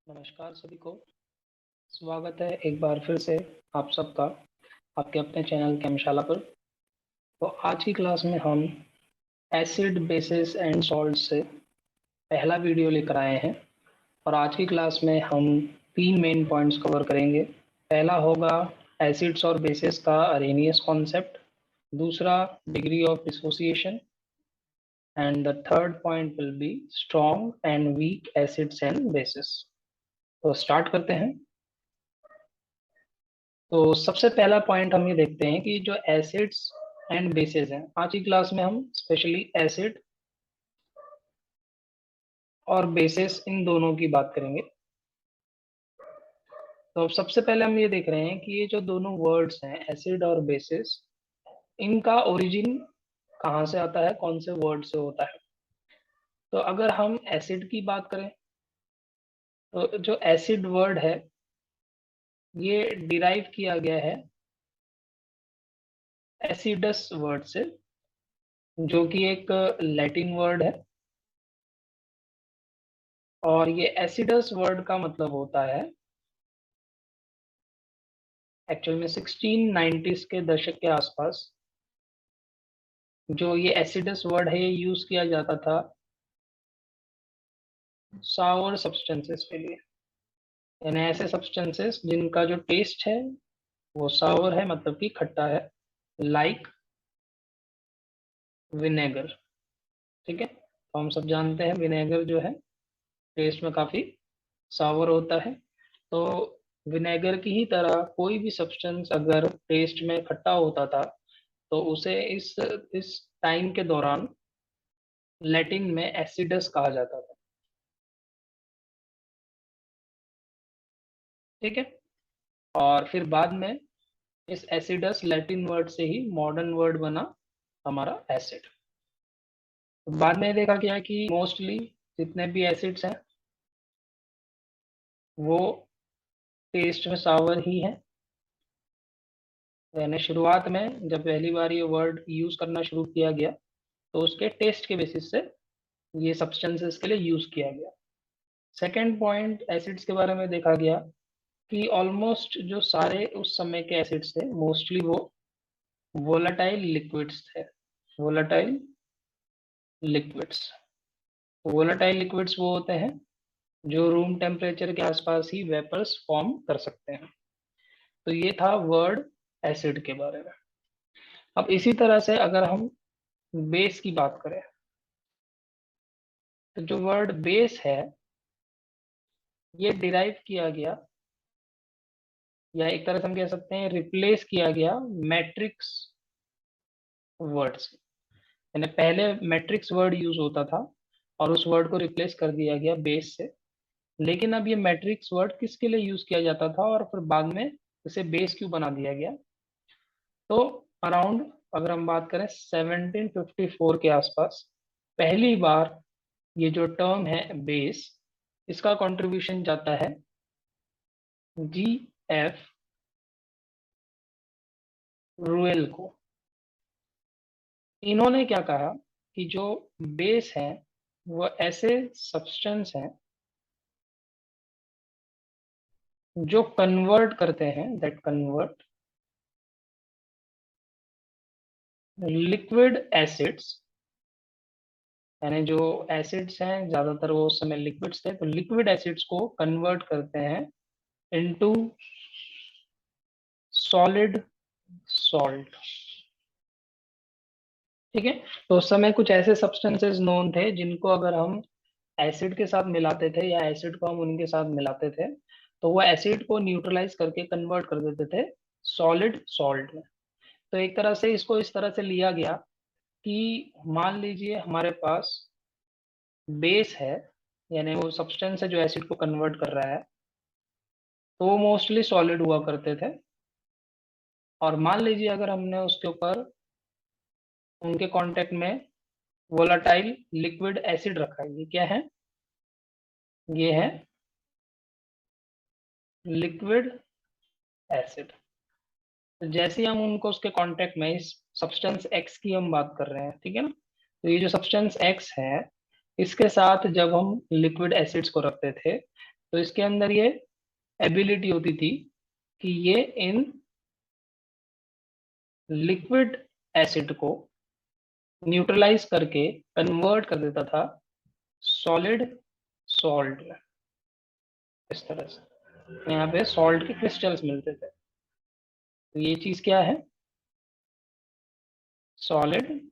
नमस्कार सभी को। स्वागत है एक बार फिर से आप सबका आपके अपने चैनल केमशाला पर। तो आज की क्लास में हम एसिड बेसिस एंड सॉल्ट से पहला वीडियो लेकर आए हैं और आज की क्लास में हम 3 मेन पॉइंट्स कवर करेंगे। पहला होगा एसिड्स और बेसिस का अरेनियस कॉन्सेप्ट, दूसरा degree of dissociation and the third point will be strong and weak acids and bases. तो स्टार्ट करते हैं। तो सबसे पहला पॉइंट हम ये देखते हैं कि जो एसिड्स एंड बेसिस हैं, आज की क्लास में हम स्पेशली एसिड और बेसिस इन दोनों की बात करेंगे। तो सबसे पहले हम ये देख रहे हैं कि ये जो दोनों वर्ड्स हैं एसिड और बेसिस, इनका ओरिजिन कहाँ से आता है, कौन से वर्ड से होता है। तो अगर हम एसिड की बात करें तो जो एसिड वर्ड है ये डिराइव किया गया है एसिडस वर्ड से, जो कि एक लैटिन वर्ड है। और ये एसिडस वर्ड का मतलब होता है, एक्चुअल में 1690s के दशक के आसपास जो ये एसिडस वर्ड है ये यूज किया जाता था सावर सब्सटेंसेस के लिए, यानी ऐसे सब्सटेंसेस जिनका जो टेस्ट है वो सावर है, मतलब कि खट्टा है, लाइक विनेगर। ठीक है, तो हम सब जानते हैं विनेगर जो है टेस्ट में काफी सावर होता है। तो विनेगर की ही तरह कोई भी सब्सटेंस अगर टेस्ट में खट्टा होता था तो उसे इस टाइम के दौरान लैटिन में एसिडस कहा जाता था। ठीक है, और फिर बाद में इस एसिडस लैटिन वर्ड से ही मॉडर्न वर्ड बना हमारा एसिड। बाद में देखा गया कि मोस्टली जितने भी एसिड्स हैं वो टेस्ट में सावर ही हैं। यानी शुरुआत में जब पहली बार ये वर्ड यूज करना शुरू किया गया तो उसके टेस्ट के बेसिस से ये सब्सटेंसेस के लिए यूज किया गया। सेकेंड पॉइंट एसिड्स के बारे में देखा गया कि ऑलमोस्ट जो सारे उस समय के एसिड्स थे मोस्टली वो वोलाटाइल लिक्विड्स थे। वोलाटाइल लिक्विड्स, वोलाटाइल लिक्विड्स वो होते हैं जो रूम टेम्परेचर के आसपास ही वेपर्स फॉर्म कर सकते हैं। तो ये था वर्ड एसिड के बारे में। अब इसी तरह से अगर हम बेस की बात करें तो जो वर्ड बेस है ये डिराइव किया गया, या एक तरह से हम कह सकते हैं रिप्लेस किया गया मैट्रिक्स वर्ड से। यानी पहले मैट्रिक्स वर्ड यूज होता था और उस वर्ड को रिप्लेस कर दिया गया बेस से। लेकिन अब ये मैट्रिक्स वर्ड किसके लिए यूज किया जाता था और फिर बाद में इसे बेस क्यों बना दिया गया। तो अराउंड अगर हम बात करें 1754 के आसपास पहली बार ये जो टर्म है बेस, इसका कंट्रीब्यूशन जाता है G.F. रूएल को। इन्होंने क्या कहा कि जो बेस है वो ऐसे सब्सटेंस हैं जो कन्वर्ट करते हैं, दैट कन्वर्ट लिक्विड एसिड्स, यानी जो एसिड्स हैं ज्यादातर वो उस समय लिक्विड्स थे, तो लिक्विड एसिड्स को कन्वर्ट करते हैं इनटू सॉलिड सॉल्ट। ठीक है, तो उस समय कुछ ऐसे सब्सटेंसेस नोन थे जिनको अगर हम एसिड के साथ मिलाते थे या एसिड को हम उनके साथ मिलाते थे तो वो एसिड को न्यूट्रलाइज करके कन्वर्ट कर देते थे सॉलिड सॉल्ट में। तो एक तरह से इसको इस तरह से लिया गया कि मान लीजिए हमारे पास बेस है, यानी वो सब्सटेंस है जो एसिड को कन्वर्ट कर रहा है, तो वो मोस्टली सॉलिड हुआ करते थे। और मान लीजिए अगर हमने उसके ऊपर उनके कांटेक्ट में वोलाटाइल लिक्विड एसिड रखा है, ये क्या है, ये है लिक्विड एसिड। तो जैसे ही हम उनको उसके कांटेक्ट में इस सब्सटेंस एक्स की हम बात कर रहे हैं, ठीक है ना, तो ये जो सब्सटेंस एक्स है इसके साथ जब हम लिक्विड एसिड्स को रखते थे तो इसके अंदर ये एबिलिटी होती थी कि ये इन लिक्विड एसिड को न्यूट्रलाइज करके कन्वर्ट कर देता था सॉलिड सॉल्ट में, इस तरह से यहाँ पे सॉल्ट के क्रिस्टल्स मिलते थे। तो ये चीज क्या है, सॉलिड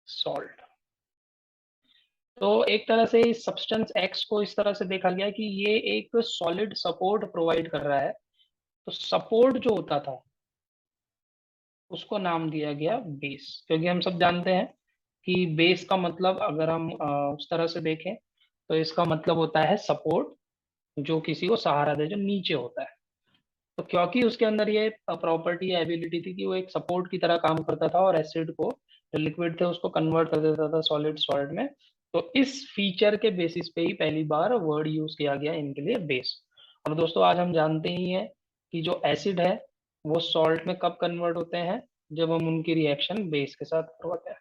सॉल्ट। तो एक तरह से इस सब्सटेंस एक्स को इस तरह से देखा गया कि ये एक सॉलिड सपोर्ट प्रोवाइड कर रहा है। तो सपोर्ट जो होता था उसको नाम दिया गया बेस, क्योंकि हम सब जानते हैं कि बेस का मतलब अगर हम उस तरह से देखें तो इसका मतलब होता है सपोर्ट, जो किसी को सहारा दे, जो नीचे होता है। तो क्योंकि उसके अंदर ये प्रॉपर्टी या एबिलिटी थी कि वो एक सपोर्ट की तरह काम करता था और एसिड को, जो लिक्विड थे, उसको कन्वर्ट कर देता था सॉलिड सॉल्ट में। तो इस फीचर के बेसिस पे ही पहली बार वर्ड यूज किया गया इनके लिए, बेस। और दोस्तों आज हम जानते ही हैं कि जो एसिड है वो सॉल्ट में कब कन्वर्ट होते हैं, जब हम उनकी रिएक्शन बेस के साथ करवाते हैं।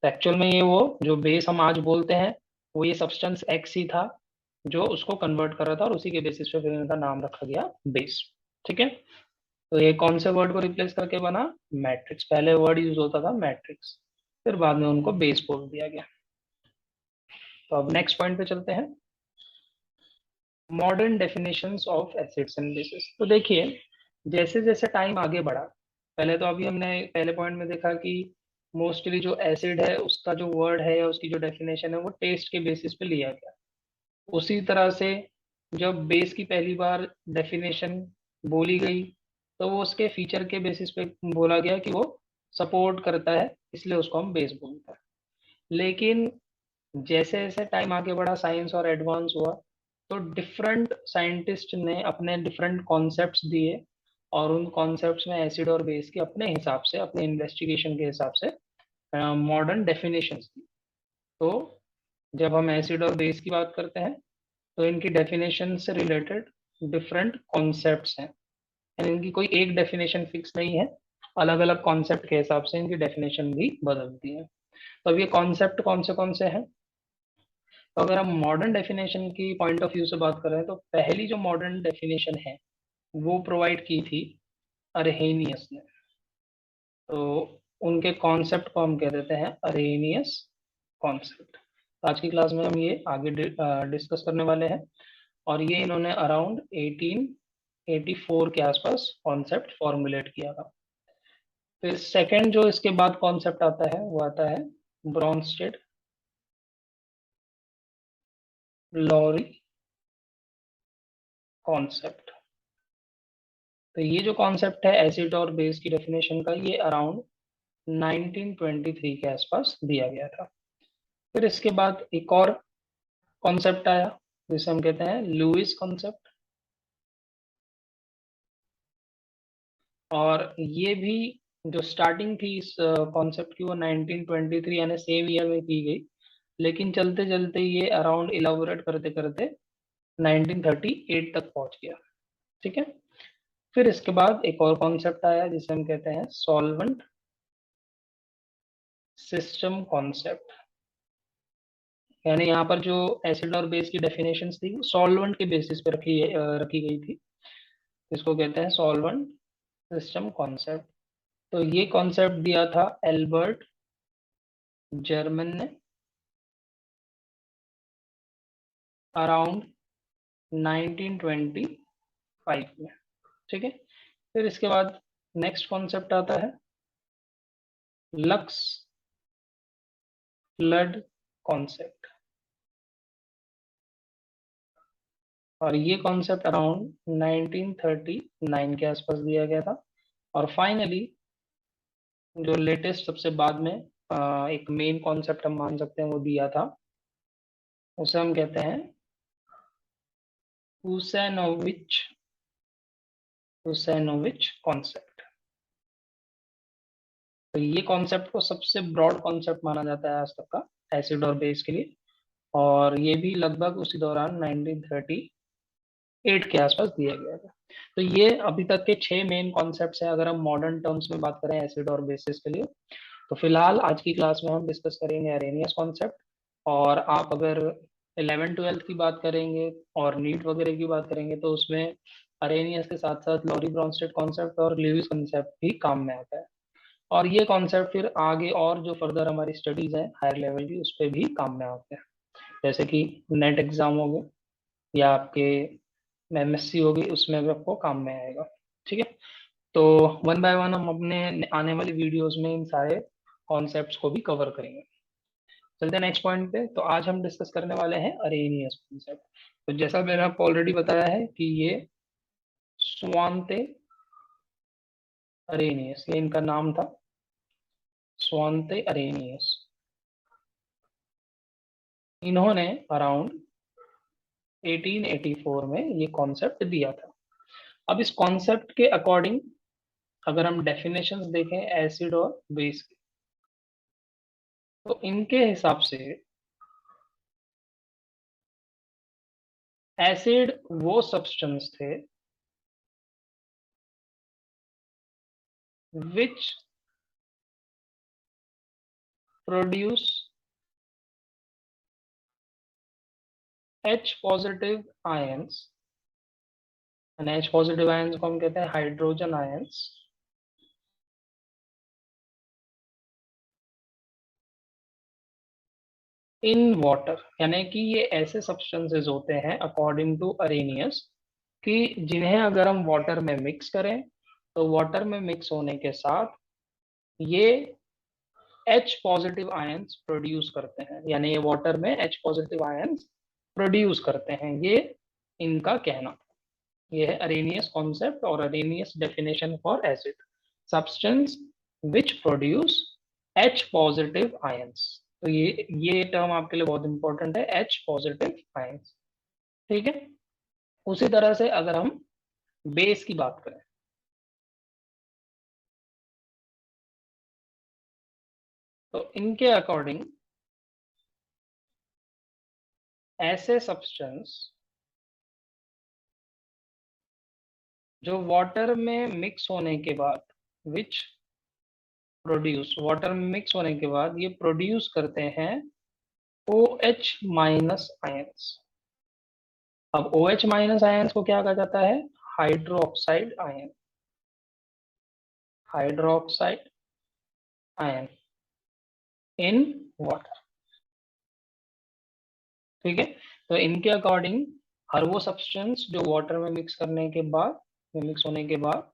तो एक्चुअल में ये वो जो बेस हम आज बोलते हैं वो ये सब्सटेंस एक्स ही था जो उसको कन्वर्ट कर रहा था, और उसी के बेसिस पे फिर इनका नाम रखा गया बेस। ठीक है। तो ये कौन से वर्ड को रिप्लेस करके बना, मैट्रिक्स। पहले वर्ड यूज होता था मैट्रिक्स, फिर बाद में उनको बेस बोल दिया गया। तो अब नेक्स्ट पॉइंट पे चलते हैं, modern definitions of acids and bases. तो देखिए जैसे जैसे टाइम आगे बढ़ा, पहले तो अभी हमने पहले पॉइंट में देखा कि मोस्टली जो एसिड है उसका जो वर्ड है या उसकी जो डेफिनेशन है वो टेस्ट के बेसिस पे लिया गया। उसी तरह से जब बेस की पहली बार डेफिनेशन बोली गई तो वो उसके फीचर के बेसिस पे बोला गया कि वो सपोर्ट करता है, इसलिए उसको हम बेस बोलते हैं। लेकिन जैसे जैसे टाइम आगे बढ़ा, साइंस और एडवांस हुआ, तो डिफरेंट साइंटिस्ट ने अपने डिफरेंट कॉन्सेप्ट्स दिए, और उन कॉन्सेप्ट्स में एसिड और बेस के अपने हिसाब से, अपने इन्वेस्टिगेशन के हिसाब से मॉडर्न डेफिनेशंस दी। तो जब हम एसिड और बेस की बात करते हैं तो इनकी डेफिनेशन से रिलेटेड डिफरेंट कॉन्सेप्ट्स हैं, यानी इनकी कोई एक डेफिनेशन फिक्स नहीं है, अलग अलग कॉन्सेप्ट के हिसाब से इनकी डेफिनेशन भी बदलती है। तो अब ये कॉन्सेप्ट कौन से हैं, तो अगर हम मॉडर्न डेफिनेशन की पॉइंट ऑफ व्यू से बात कर रहे हैं तो पहली जो मॉडर्न डेफिनेशन है वो प्रोवाइड की थी अरहेनियस ने। तो उनके कॉन्सेप्ट को हम कह देते हैं अरहेनियस कॉन्सेप्ट। तो आज की क्लास में हम ये आगे डिस्कस करने वाले हैं, और ये इन्होंने अराउंड 1884 के आसपास कॉन्सेप्ट फॉर्मुलेट किया था। फिर सेकंड जो इसके बाद कॉन्सेप्ट आता है वो आता है ब्रॉन्स्टेड लॉरी कॉन्सेप्ट। तो ये जो कॉन्सेप्ट है एसिड और बेस की डेफिनेशन का, ये अराउंड 1923 के आसपास दिया गया था। फिर इसके बाद एक और कॉन्सेप्ट आया जिसे हम कहते हैं लुइस कॉन्सेप्ट, और ये भी जो स्टार्टिंग थी इस कॉन्सेप्ट की वो 1923 यानी सेम ईयर में की गई, लेकिन चलते चलते ये अराउंड इलाबोरेट करते करते 1938 तक पहुंच गया। ठीक है। फिर इसके बाद एक और कॉन्सेप्ट आया जिसे हम कहते हैं सॉल्वेंट सिस्टम कॉन्सेप्ट, यानी यहाँ पर जो एसिड और बेस की डेफिनेशंस थी वो सॉल्वेंट के बेसिस पे रखी गई थी, इसको कहते हैं सॉल्वेंट सिस्टम कॉन्सेप्ट। तो ये कॉन्सेप्ट दिया था एल्बर्ट जर्मन ने अराउंड 1925 में। ठीक है। फिर इसके बाद नेक्स्ट कॉन्सेप्ट आता है लक्स फ्लड कॉन्सेप्ट, और ये कॉन्सेप्ट अराउंड 1939 के आसपास दिया गया था। और फाइनली जो लेटेस्ट सबसे बाद में एक मेन कॉन्सेप्ट हम मान सकते हैं वो दिया था, उसे हम कहते हैं हुसैनोविच हुसैनोविच कॉन्सेप्ट। तो ये कॉन्सेप्ट को सबसे ब्रॉड कॉन्सेप्ट माना जाता है आज तक का एसिड और बेस के लिए, और ये भी लगभग उसी दौरान 1938 के आसपास दिया गया था। तो ये अभी तक के 6 मेन कॉन्सेप्ट्स हैं अगर हम मॉडर्न टर्म्स में बात करें एसिड और बेसिस के लिए। तो फिलहाल आज की क्लास में हम डिस्कस करेंगे अरेनियस कॉन्सेप्ट, और आप अगर 11 12 की बात करेंगे और नीट वगैरह की बात करेंगे तो उसमें अरेनियस के साथ साथ लॉरी ब्रॉन्स्टेड कॉन्सेप्ट और ल्यूइस कॉन्सेप्ट भी काम में आता है। और ये कॉन्सेप्ट फिर आगे और जो फर्दर हमारी स्टडीज है हायर लेवल की उस पर भी काम में आते हैं, जैसे कि नेट एग्जाम हो गए या आपके एमएससी होगी, उसमें भी आपको काम में आएगा। ठीक है, तो वन बाय वन हम अपने आने वाली वीडियोस में इन सारे कॉन्सेप्ट्स को भी कवर करेंगे। चलते हैं नेक्स्ट पॉइंट पे। तो आज हम डिस्कस करने वाले हैं अरेनियस कॉन्सेप्ट। तो जैसा मैंने आपको ऑलरेडी बताया है कि ये स्वांते अरेनियस, ये इनका नाम था, स्वांते अरेनियस। इन्होंने अराउंड 1884 में ये कॉन्सेप्ट दिया था। अब इस कॉन्सेप्ट के अकॉर्डिंग अगर हम डेफिनेशंस देखें एसिड और बेस की, तो इनके हिसाब से एसिड वो सब्सटेंस थे which produce H positive ions, H positive ions को हम कहते हैं हाइड्रोजन आयंस, इन वाटर। यानी कि ये ऐसे सब्सटेंसेस होते हैं अकॉर्डिंग टू अरेनियस कि जिन्हें अगर हम वाटर में मिक्स करें तो वाटर में मिक्स होने के साथ ये H पॉजिटिव आयंस प्रोड्यूस करते हैं, यानी ये वाटर में H पॉजिटिव आयंस प्रोड्यूस करते हैं। ये इनका कहना, ये है अरेनियस कॉन्सेप्ट और Arrhenius definition for acid, substance which produce H positive ions. तो ये टर्म आपके लिए बहुत इंपॉर्टेंट है, H पॉजिटिव आयंस। ठीक है, उसी तरह से अगर हम बेस की बात करें तो इनके अकॉर्डिंग ऐसे सब्सटेंस जो वाटर में मिक्स होने के बाद विच प्रोड्यूस, वाटर में मिक्स होने के बाद ये प्रोड्यूस करते हैं OH माइनस आयंस। अब OH माइनस आयंस को क्या कहा जाता है, hydroxide ion, hydroxide ion in water. ठीक है, तो इनके अकॉर्डिंग हर वो सब्सटेंस जो वाटर में मिक्स करने के बाद, मिक्स होने के बाद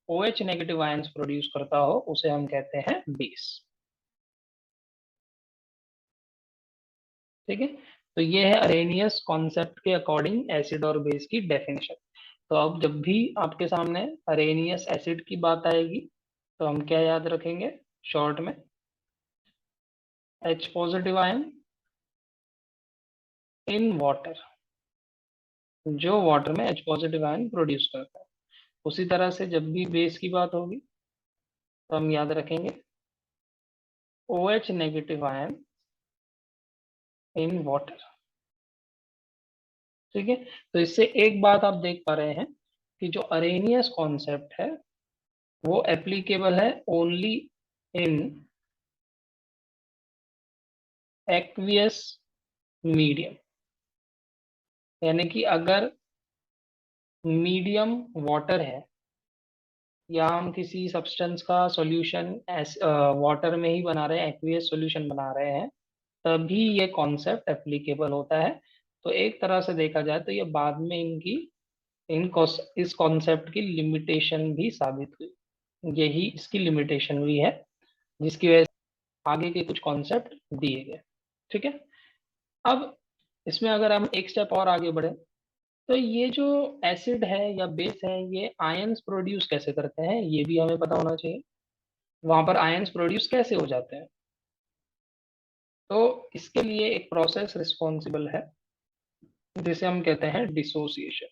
OH नेगेटिव आयंस प्रोड्यूस करता हो उसे हम कहते हैं बेस। ठीक है, तो ये है अरेनियस कॉन्सेप्ट के अकॉर्डिंग एसिड और बेस की डेफिनेशन। तो अब जब भी आपके सामने अरेनियस एसिड की बात आएगी तो हम क्या याद रखेंगे शॉर्ट में, H positive ion in water, जो वाटर में H पॉजिटिव आयन प्रोड्यूस करता है। उसी तरह से जब भी बेस की बात होगी तो हम याद रखेंगे OH negative ion in water. ठीक है, तो इससे एक बात आप देख पा रहे हैं कि जो अरेनियस कॉन्सेप्ट है वो एप्लीकेबल है ओनली इन एक्वियस मीडियम। यानी कि अगर मीडियम वाटर है या हम किसी सब्सटेंस का सॉल्यूशन वाटर में ही बना रहे हैं, एक्वियस सॉल्यूशन बना रहे हैं, तभी ये कॉन्सेप्ट एप्लीकेबल होता है। तो एक तरह से देखा जाए तो ये बाद में इस कॉन्सेप्ट की लिमिटेशन भी साबित हुई, यही इसकी लिमिटेशन भी है जिसकी वजह से आगे के कुछ कॉन्सेप्ट दिए गए। ठीक है, अब इसमें अगर हम एक स्टेप और आगे बढ़े तो ये जो एसिड है या बेस है ये आयंस प्रोड्यूस कैसे करते हैं ये भी हमें पता होना चाहिए। वहां पर आयंस प्रोड्यूस कैसे हो जाते हैं, तो इसके लिए एक प्रोसेस रिस्पॉन्सिबल है जिसे हम कहते हैं डिसोसिएशन।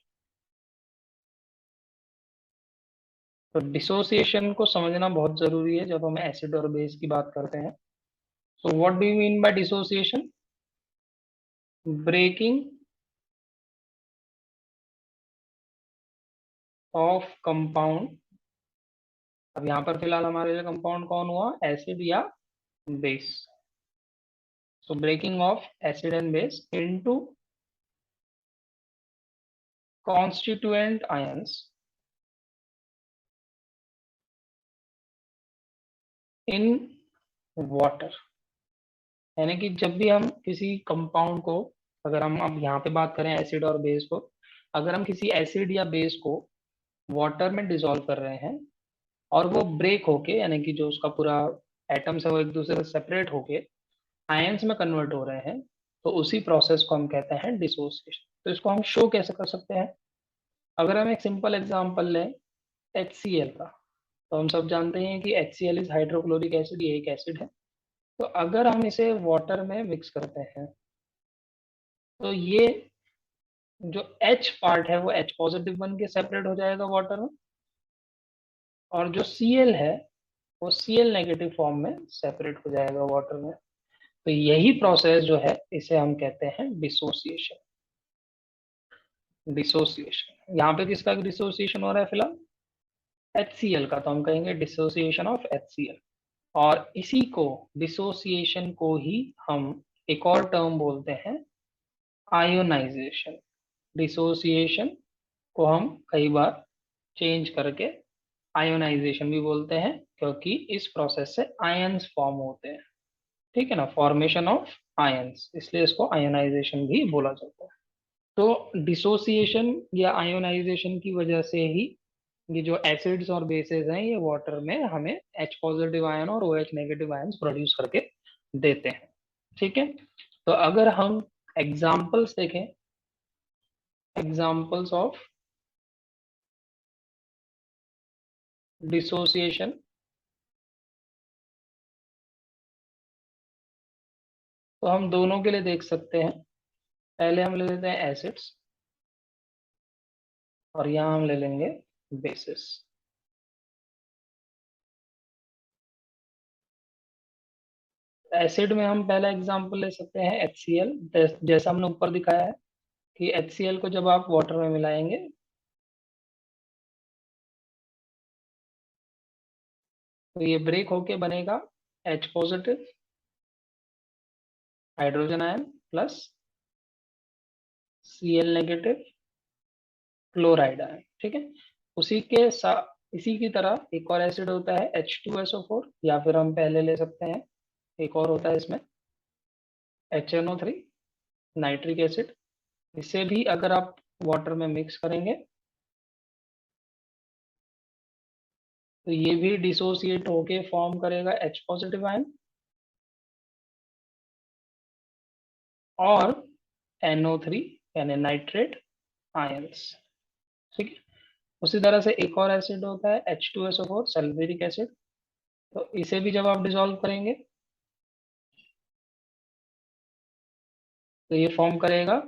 तो डिसोसिएशन को समझना बहुत जरूरी है जब हम एसिड और बेस की बात करते हैं। So what do you mean by dissociation, breaking of compound. अब यहाँ पर फिलहाल हमारे लिए कंपाउंड कौन हुआ, एसिड या base. So breaking of acid and base into constituent ions in water। यानी कि जब भी हम किसी कंपाउंड को, अगर हम अब यहाँ पे बात करें एसिड और बेस को, अगर हम किसी एसिड या बेस को वाटर में डिसॉल्व कर रहे हैं और वो ब्रेक होके, यानी कि जो उसका पूरा एटम्स है वो एक दूसरे से सेपरेट होके आयंस में कन्वर्ट हो रहे हैं, तो उसी प्रोसेस को हम कहते हैं डिसोसिएशन। तो इसको हम शो कैसे कर सकते हैं? अगर हम एक सिंपल एग्जांपल लें HCl का, तो हम सब जानते हैं कि HCl इज हाइड्रोक्लोरिक एसिड, ये एक एसिड है। तो अगर हम इसे वाटर में मिक्स करते हैं तो ये जो H पार्ट है वो H पॉजिटिव बन के सेपरेट हो जाएगा वाटर में, और जो Cl है वो Cl नेगेटिव फॉर्म में सेपरेट हो जाएगा वाटर में। तो यही प्रोसेस जो है इसे हम कहते हैं डिसोसिएशन। डिसोसिएशन यहाँ पे किसका डिसोसिएशन हो रहा है फिलहाल? HCl का, तो हम कहेंगे डिसोसिएशन ऑफ HCl। और इसी को, डिसोसिएशन को ही हम एक और टर्म बोलते हैं आयोनाइजेशन। डिसोसिएशन को हम कई बार चेंज करके आयोनाइजेशन भी बोलते हैं, क्योंकि इस प्रोसेस से आयंस फॉर्म होते हैं। ठीक है ना, फॉर्मेशन ऑफ आयंस, इसलिए इसको आयोनाइजेशन भी बोला जाता है। तो डिसोसिएशन या आयोनाइजेशन की वजह से ही ये जो एसिड्स और बेसेस हैं ये वाटर में हमें H पॉजिटिव आयन और OH नेगेटिव आयंस प्रोड्यूस करके देते हैं। ठीक है, तो अगर हम एग्जाम्पल्स देखें, एग्जाम्पल्स ऑफ डिसोसिएशन, तो हम दोनों के लिए देख सकते हैं। पहले हम ले लेते हैं एसिड्स और यहाँ हम ले लेंगे बेसिस। एसिड में हम पहला एग्जांपल ले सकते हैं HCl। जैसा हमने ऊपर दिखाया है कि HCl को जब आप वाटर में मिलाएंगे तो ये ब्रेक होके बनेगा H positive hydrogen ion plus Cl negative chloride ion. ठीक है, उसी के साथ इसी की तरह एक और एसिड होता है H2SO4, या फिर हम पहले ले सकते हैं एक और होता है इसमें HNO3 नाइट्रिक एसिड। इसे भी अगर आप वाटर में मिक्स करेंगे तो ये भी डिसोसिएट होके फॉर्म करेगा H पॉजिटिव आयन और NO3 यानी नाइट्रेट आयंस। ठीक है, उसी तरह से एक और एसिड होता है H2SO4 सल्फ्यूरिक एसिड। तो इसे भी जब आप डिसॉल्व करेंगे तो ये फॉर्म करेगा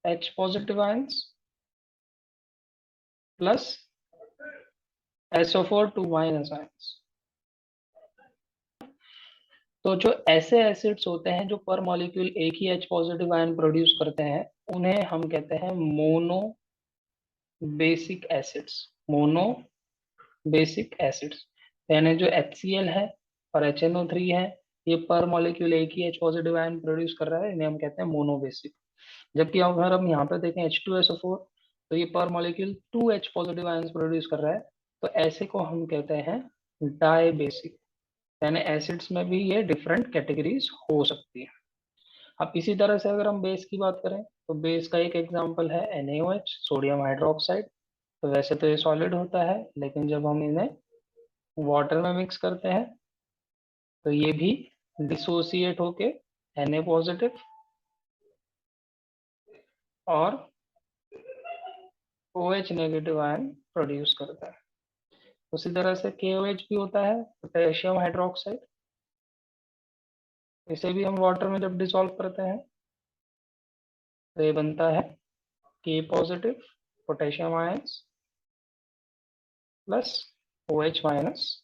H positive ions plus SO4 2 minus ions. तो जो ऐसे एसिड्स होते हैं जो पर मॉलिक्यूल एक ही H पॉजिटिव आयन प्रोड्यूस करते हैं, उन्हें हम कहते हैं mono basic acids. Mono basic acids, यानी जो HCl है और HNO3 है, ये पर मॉलिक्यूल एक ही H पॉजिटिव आयन प्रोड्यूस कर रहा है, इन्हें हम कहते हैं मोनो बेसिक। जबकि अगर हम यहाँ पे देखें H2SO4, तो ये पर molecule 2H positive ions produce कर रहा है, तो ऐसे को हम कहते हैं डाई बेसिक। यानी एसिड्स में भी ये डिफरेंट कैटेगरीज हो सकती है। अब इसी तरह से अगर हम बेस की बात करें तो बेस का एक एग्जांपल है NaOH, सोडियम हाइड्रोक्साइड। तो वैसे तो ये सॉलिड होता है, लेकिन जब हम इन्हें वाटर में मिक्स करते हैं तो ये भी डिसोसिएट होके Na पॉजिटिव और OH नेगेटिव आयन प्रोड्यूस करता है। उसी तरह से KOH भी होता है, पोटेशियम हाइड्रोक्साइड। इसे भी हम वाटर में जब डिसॉल्व करते हैं तो ये बनता है K positive potassium ions plus OH minus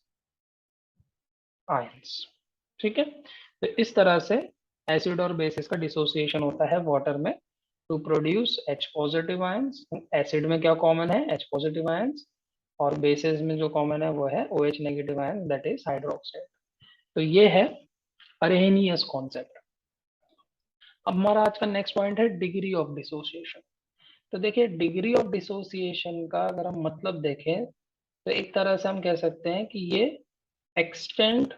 ions. ठीक है, तो इस तरह से एसिड और बेसिस का डिसोसिएशन होता है वाटर में to produce H positive ions. Acid में क्या कॉमन है? H पॉजिटिव आयंस, और बेसिस में जो कॉमन है वो है OH negative ion, that is hydroxide. तो ये है अरेनियस कॉन्सेप्ट। अब हमारा आज का नेक्स्ट पॉइंट है डिग्री ऑफ डिसोसिएशन। तो देखिए डिग्री ऑफ डिसोसिएशन का अगर हम मतलब देखें तो एक तरह से हम कह सकते हैं कि ये एक्सटेंट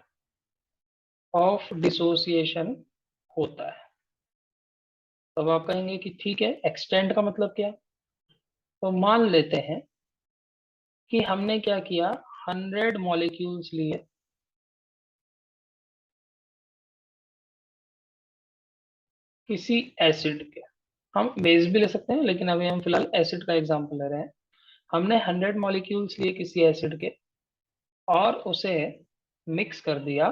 ऑफ डिसोसिएशन होता है। तब आप कहेंगे कि ठीक है, एक्सटेंट का मतलब क्या। तो मान लेते हैं कि हमने क्या किया, 100 मॉलिक्यूल्स लिए किसी एसिड के। हम बेस भी ले सकते हैं लेकिन अभी हम फिलहाल एसिड का एग्जांपल ले रहे हैं। हमने 100 मॉलिक्यूल्स लिए किसी एसिड के और उसे मिक्स कर दिया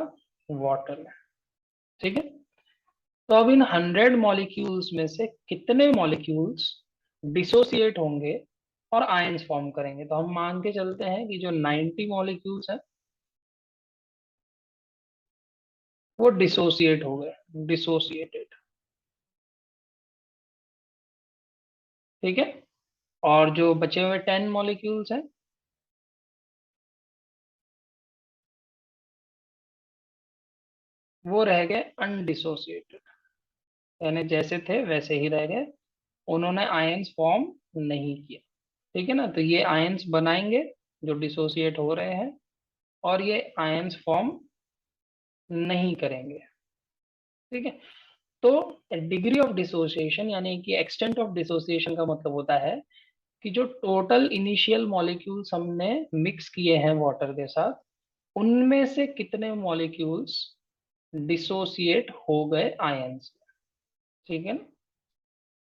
वाटर में। ठीक है। तो अब इन 100 मॉलिक्यूल्स में से कितने मॉलिक्यूल्स डिसोसिएट होंगे और आयंस फॉर्म करेंगे। तो हम मान के चलते हैं कि जो 90 मॉलिक्यूल्स हैं वो डिसोसिएट हो गए, डिसोसिएटेड। ठीक है। और जो बचे हुए 10 मॉलिक्यूल्स हैं वो रह गए अनडिसोसिएटेड, यानी जैसे थे वैसे ही रह गए, उन्होंने आयंस फॉर्म नहीं किया। ठीक है ना। तो ये आयंस बनाएंगे जो डिसोसिएट हो रहे हैं, और ये आयंस फॉर्म नहीं करेंगे। ठीक है। तो डिग्री ऑफ डिसोसिएशन यानी कि एक्सटेंट ऑफ डिसोसिएशन का मतलब होता है कि जो टोटल इनिशियल मॉलिक्यूल्स हमने मिक्स किए हैं वाटर के साथ, उनमें से कितने मॉलिक्यूल्स डिसोसिएट हो गए आयंस। ठीक है ना।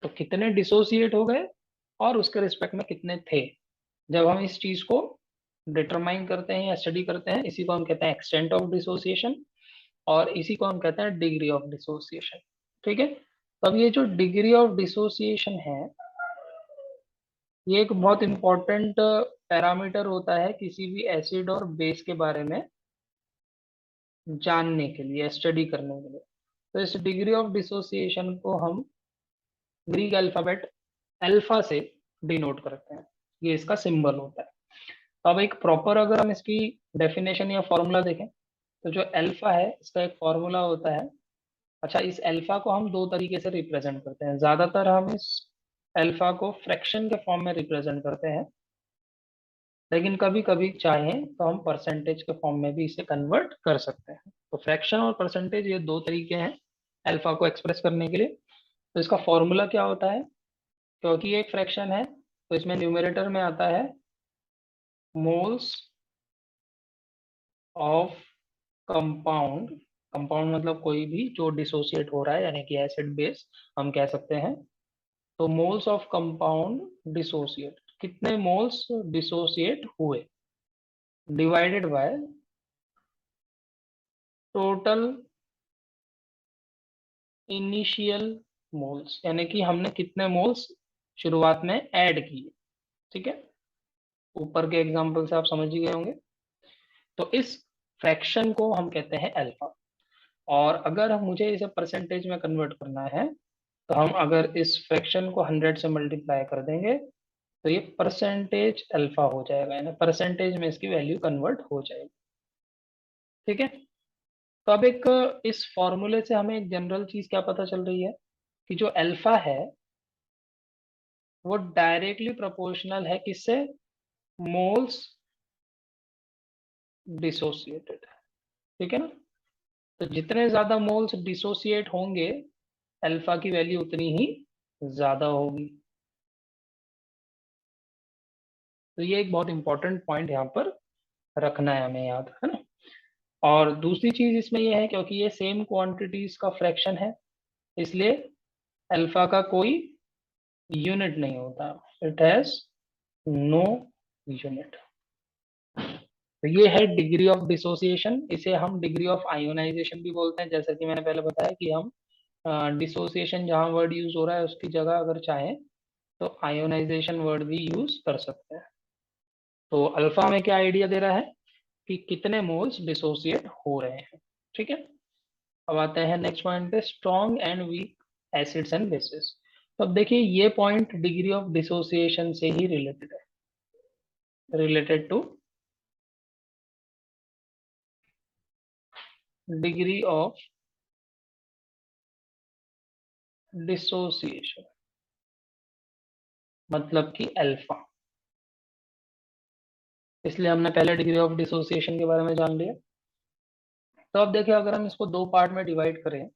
तो कितने डिसोसिएट हो गए और उसके रिस्पेक्ट में कितने थे। जब हम इस चीज को डिटरमाइन करते हैं या स्टडी करते हैं, इसी को हम कहते हैं एक्सटेंट ऑफ डिसोसिएशन, और इसी को हम कहते हैं डिग्री ऑफ डिसोसिएशन। ठीक है। तो अब ये जो डिग्री ऑफ डिसोसिएशन है, ये एक बहुत इंपॉर्टेंट पैरामीटर होता है किसी भी एसिड और बेस के बारे में जानने के लिए, स्टडी करने के लिए। तो इस डिग्री ऑफ डिसोसिएशन को हम ग्रीक अल्फाबेट अल्फा से डिनोट करते हैं, ये इसका सिंबल होता है। तो अब एक प्रॉपर अगर हम इसकी डेफिनेशन या फॉर्मूला देखें, तो जो अल्फा है इसका एक फॉर्मूला होता है। अच्छा, इस अल्फा को हम दो तरीके से रिप्रेजेंट करते हैं। ज्यादातर हम इस अल्फा को फ्रैक्शन के फॉर्म में रिप्रेजेंट करते हैं, लेकिन कभी कभी चाहें तो हम परसेंटेज के फॉर्म में भी इसे कन्वर्ट कर सकते हैं। तो फ्रैक्शन और परसेंटेज ये दो तरीके हैं अल्फा को एक्सप्रेस करने के लिए। तो इसका फॉर्मूला क्या होता है, क्योंकि ये एक फ्रैक्शन है तो इसमें न्यूमरेटर में आता है मोल्स ऑफ कंपाउंड। कंपाउंड मतलब कोई भी जो डिसोसिएट हो रहा है, यानी कि एसिड बेस हम कह सकते हैं। तो मोल्स ऑफ कंपाउंड डिसोसिएट, कितने मोल्स डिसोसिएट हुए, divided by total initial moles, यानी कि हमने कितने मोल्स शुरुआत में ऐड किए। ठीक है। ऊपर के एग्जांपल से आप समझ ही गए होंगे। तो इस फ्रैक्शन को हम कहते हैं अल्फा। और अगर मुझे इसे परसेंटेज में कन्वर्ट करना है, तो हम अगर इस फ्रैक्शन को 100 से मल्टीप्लाई कर देंगे तो ये परसेंटेज अल्फा हो जाएगा, यानी परसेंटेज में इसकी वैल्यू कन्वर्ट हो जाएगी। ठीक है। तो अब एक इस फॉर्मूले से हमें एक जनरल चीज क्या पता चल रही है कि जो अल्फा है वो डायरेक्टली प्रोपोर्शनल है किससे, मोल्स डिसोसिएटेड। ठीक है ना। तो जितने ज्यादा मोल्स डिसोसिएट होंगे, अल्फा की वैल्यू उतनी ही ज्यादा होगी। तो ये एक बहुत इंपॉर्टेंट पॉइंट यहाँ पर रखना है हमें याद, है ना। और दूसरी चीज इसमें यह है, क्योंकि ये सेम क्वांटिटीज का फ्रैक्शन है, इसलिए अल्फा का कोई यूनिट नहीं होता, इट हैज नो यूनिट। तो ये है डिग्री ऑफ डिसोसिएशन। इसे हम डिग्री ऑफ आयोनाइजेशन भी बोलते हैं, जैसा कि मैंने पहले बताया कि हम डिसोसिएशन जहाँ वर्ड यूज हो रहा है उसकी जगह अगर चाहें तो आयोनाइजेशन वर्ड भी यूज कर सकते हैं। तो अल्फा में क्या आइडिया दे रहा है कि कितने मोल्स डिसोसिएट हो रहे हैं। ठीक है। अब आते हैं नेक्स्ट पॉइंट पे, strong and weak acids and bases. तो अब देखिए ये पॉइंट डिग्री ऑफ डिसोसिएशन से ही रिलेटेड है, related two degree of dissociation. मतलब कि अल्फा। इसलिए हमने पहले डिग्री ऑफ डिसोसिएशन के बारे में जान लिया। तो अब देखिए, अगर हम इसको दो पार्ट में डिवाइड करें,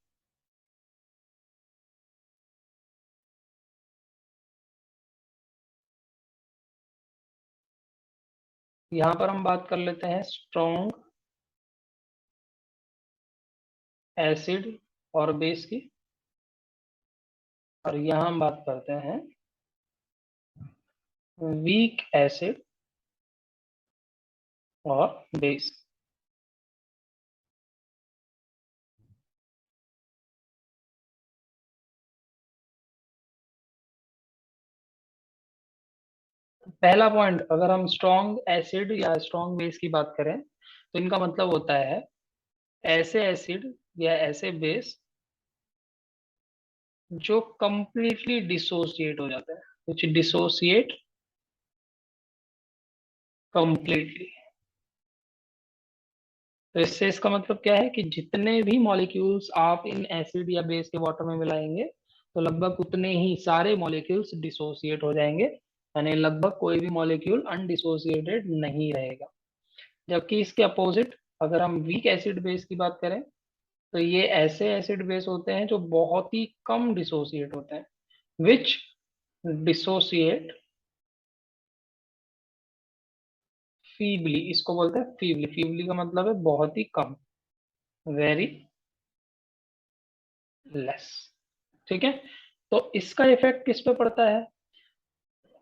यहां पर हम बात कर लेते हैं स्ट्रॉन्ग एसिड और बेस की, और यहां हम बात करते हैं वीक एसिड और बेस। पहला पॉइंट, अगर हम स्ट्रॉन्ग एसिड या स्ट्रॉन्ग बेस की बात करें तो इनका मतलब होता है ऐसे एसिड या ऐसे बेस जो कंप्लीटली डिसोसिएट हो जाता है, which डिसोसिएट कंप्लीटली। तो इससे इसका मतलब क्या है कि जितने भी मॉलिक्यूल्स आप इन एसिड या बेस के वाटर में मिलाएंगे तो लगभग उतने ही सारे मॉलिक्यूल्स डिसोसिएट हो जाएंगे, यानी लगभग कोई भी मॉलिक्यूल अनडिसोसिएटेड नहीं रहेगा। जबकि इसके अपोजिट, अगर हम वीक एसिड बेस की बात करें तो ये ऐसे एसिड बेस होते हैं जो बहुत ही कम डिसोसिएट होते हैं, विच डिसोसिएट फीबली। इसको बोलते हैं फीबली। फीबली का मतलब है बहुत ही कम, वेरी लेस। ठीक है। तो इसका इफेक्ट किस पे पड़ता है?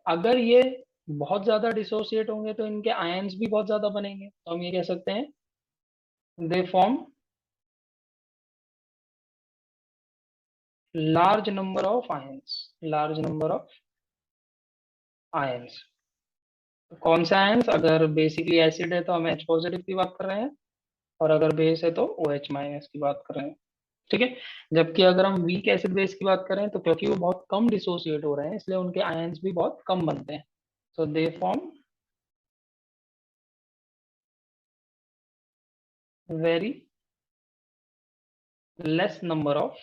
अगर ये बहुत ज्यादा डिसोसिएट होंगे तो इनके आयंस भी बहुत ज्यादा बनेंगे, तो हम ये कह सकते हैं they form large number of ions. Large number of ions. कौन सा आयंस? अगर बेसिकली एसिड है तो हम H पॉजिटिव की बात कर रहे हैं, और अगर बेस है तो OH माइनस की बात कर रहे हैं। ठीक है। जबकि अगर हम वीक एसिड बेस की बात करें तो क्योंकि वो बहुत कम डिसोसिएट हो रहे हैं इसलिए उनके आयंस भी बहुत कम बनते हैं। So they form very less number of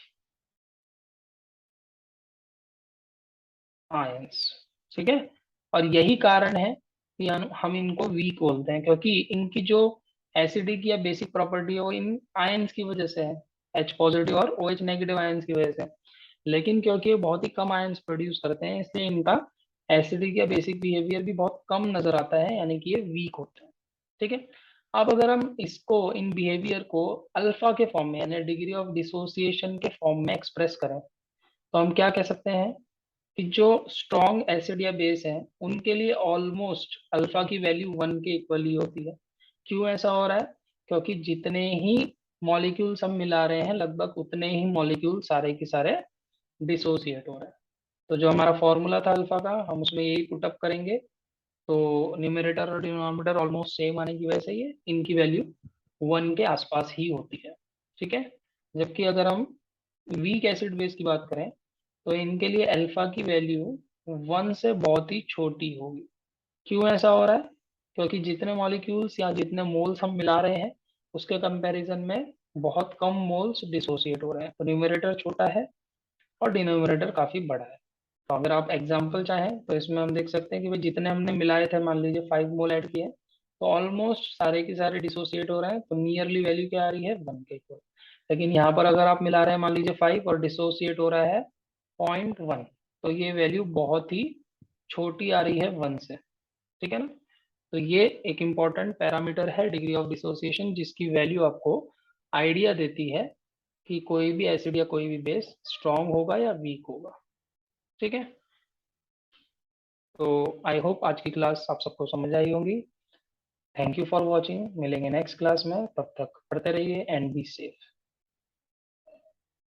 ions. ठीक है। और यही कारण है कि हम इनको वीक बोलते हैं, क्योंकि इनकी जो एसिडिक या बेसिक प्रॉपर्टी है वो इन आयंस की वजह से है, H पॉजिटिव और OH नेगेटिव आयंस की वजह से। लेकिन क्योंकि ये बहुत ही कम आयंस प्रोड्यूस करते हैं इसलिए इनका एसिडिक या बेसिक बिहेवियर भी बहुत कम नजर आता है, यानी कि ये वीक होते हैं। ठीक है। अब अगर हम इसको, इन बिहेवियर को अल्फा के फॉर्म में यानी डिग्री ऑफ डिसोसिएशन के फॉर्म में एक्सप्रेस करें तो हम क्या कह सकते हैं कि जो स्ट्रॉन्ग एसिड या बेस है उनके लिए ऑलमोस्ट अल्फा की वैल्यू 1 के इक्वल ही होती है। क्यों ऐसा हो रहा है? क्योंकि जितने ही मॉलिक्यूल्स हम मिला रहे हैं लगभग उतने ही मॉलिक्यूल सारे के सारे डिसोसिएट हो रहे हैं। तो जो हमारा फॉर्मूला था अल्फा का, हम उसमें यही पुटअप करेंगे, तो न्यूमरेटर और डिनोमिनेटर ऑलमोस्ट सेम आने की वजह से ये इनकी वैल्यू 1 के आसपास ही होती है। ठीक है। जबकि अगर हम वीक एसिड बेस की बात करें तो इनके लिए अल्फा की वैल्यू 1 से बहुत ही छोटी होगी। क्यों ऐसा हो रहा है? क्योंकि जितने मॉलिक्यूल्स या जितने मोल्स हम मिला रहे हैं उसके कंपैरिजन में बहुत कम मोल्स डिसोसिएट हो रहे हैं, तो न्यूमरेटर छोटा है और डिनोमिनेटर काफी बड़ा है। तो अगर आप एग्जाम्पल चाहें तो इसमें हम देख सकते हैं कि भाई जितने हमने मिलाए थे, मान लीजिए 5 मोल ऐड किए, तो ऑलमोस्ट सारे के सारे डिसोसिएट हो रहे हैं, तो नियरली वैल्यू क्या आ रही है? 1 के इक्वल। लेकिन यहाँ पर अगर आप मिला रहे हैं मान लीजिए 5 और डिसोसिएट हो रहा है 0.1, तो ये वैल्यू बहुत ही छोटी आ रही है 1 से। ठीक है ना। तो ये एक इम्पॉर्टेंट पैरामीटर है डिग्री ऑफ डिसोसिएशन, जिसकी वैल्यू आपको आइडिया देती है कि कोई भी एसिड या कोई भी बेस स्ट्रांग होगा या वीक होगा। ठीक है। तो आई होप आज की क्लास आप सबको समझ आई होगी। Thank you for watching. मिलेंगे नेक्स्ट क्लास में, तब तक पढ़ते रहिए एंड बी सेफ।